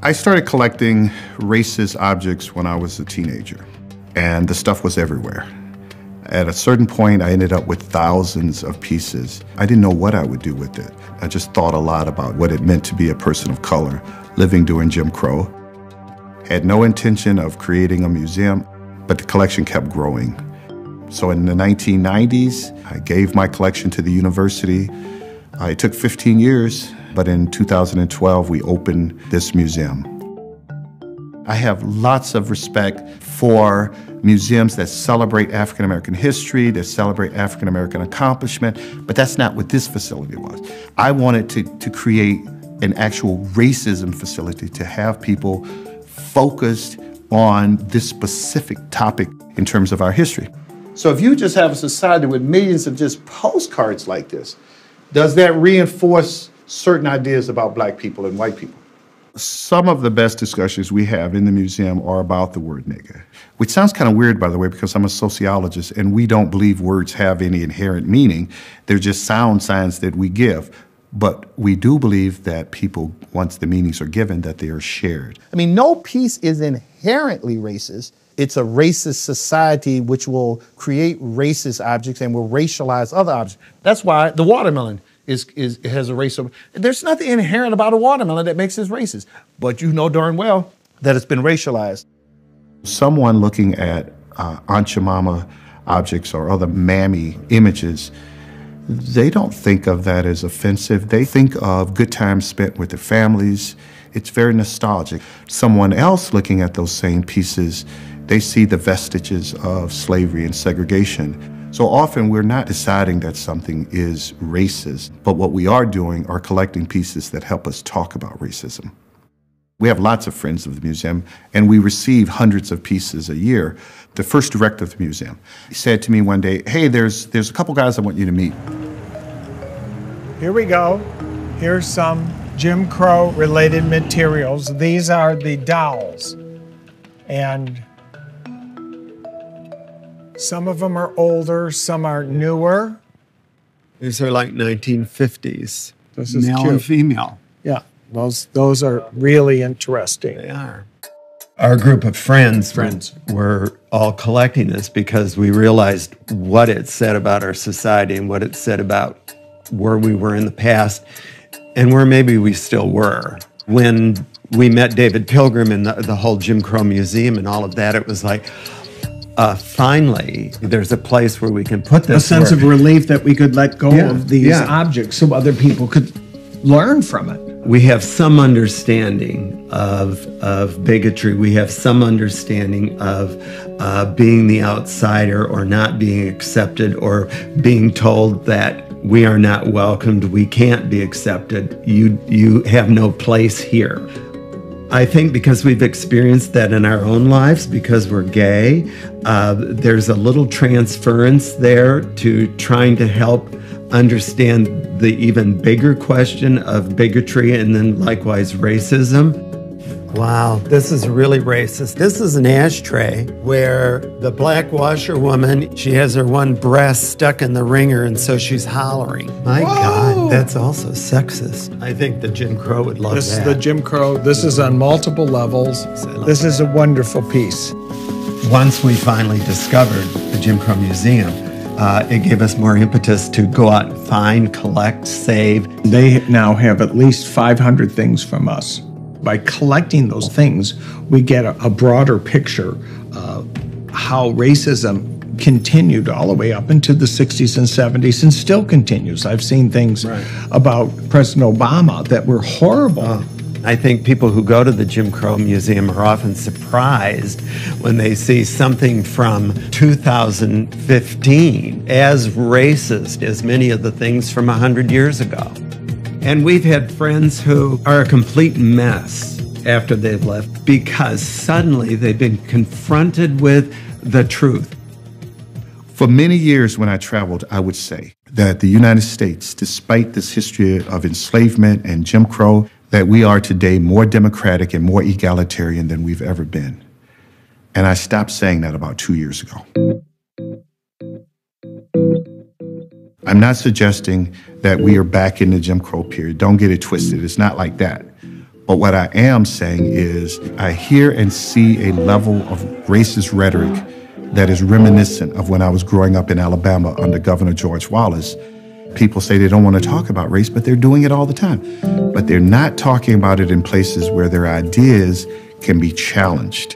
I started collecting racist objects when I was a teenager, and the stuff was everywhere. At a certain point, I ended up with thousands of pieces. I didn't know what I would do with it. I just thought a lot about what it meant to be a person of color living during Jim Crow. Had no intention of creating a museum, but the collection kept growing. So in the 1990s, I gave my collection to the university. It took 15 years, but in 2012, we opened this museum. I have lots of respect for museums that celebrate African American history, that celebrate African American accomplishment, but that's not what this facility was. I wanted to create an actual racism facility, to have people focused on this specific topic in terms of our history. So if you just have a society with millions of just postcards like this, does that reinforce certain ideas about black people and white people? Some of the best discussions we have in the museum are about the word nigger, which sounds kind of weird, by the way, because I'm a sociologist and we don't believe words have any inherent meaning. They're just sound signs that we give. But we do believe that people, once the meanings are given, that they are shared. I mean, no piece is inherently racist. It's a racist society which will create racist objects and will racialize other objects. That's why the watermelon has a racial. There's nothing inherent about a watermelon that makes it racist, but you know darn well that it's been racialized. Someone looking at Aunt Jemima objects or other mammy images, they don't think of that as offensive. They think of good times spent with their families. It's very nostalgic. Someone else looking at those same pieces, they see the vestiges of slavery and segregation. So often we're not deciding that something is racist, but what we are doing are collecting pieces that help us talk about racism. We have lots of friends of the museum, and we receive hundreds of pieces a year. The first director of the museum said to me one day, hey, there's a couple guys I want you to meet. Here we go. Here's some Jim Crow related materials. These are the dolls. And some of them are older, some are newer. These are like 1950s. This is male cute. and female. Yeah, those are really interesting. They are. Our group of friends were all collecting this because we realized what it said about our society and what it said about where we were in the past and where maybe we still were. When we met David Pilgrim and the whole Jim Crow Museum and all of that, it was like, finally, there's a place where we can put this. A sense of relief that we could let go of these objects so other people could learn from it. We have some understanding of bigotry. We have some understanding of being the outsider or not being accepted or being told that we are not welcomed, we can't be accepted, you have no place here. I think because we've experienced that in our own lives, because we're gay, there's a little transference there to trying to help understand the even bigger question of bigotry and then likewise racism. Wow, this is really racist. This is an ashtray where the black washerwoman, she has her one breast stuck in the wringer and so she's hollering. My God, that's also sexist. I think the Jim Crow would love that. This is the Jim Crow. This is on multiple levels. This is a wonderful piece. Once we finally discovered the Jim Crow Museum, it gave us more impetus to go out and find, collect, save. They now have at least 500 things from us. By collecting those things, we get a broader picture of how racism continued all the way up into the 60s and 70s and still continues. I've seen things about President Obama that were horrible. I think people who go to the Jim Crow Museum are often surprised when they see something from 2015 as racist as many of the things from 100 years ago. And we've had friends who are a complete mess after they've left because suddenly they've been confronted with the truth. For many years when I traveled, I would say that the United States, despite this history of enslavement and Jim Crow, that we are today more democratic and more egalitarian than we've ever been. And I stopped saying that about 2 years ago. I'm not suggesting that we are back in the Jim Crow period. Don't get it twisted. It's not like that. But what I am saying is I hear and see a level of racist rhetoric that is reminiscent of when I was growing up in Alabama under Governor George Wallace. People say they don't want to talk about race, but they're doing it all the time. But they're not talking about it in places where their ideas can be challenged.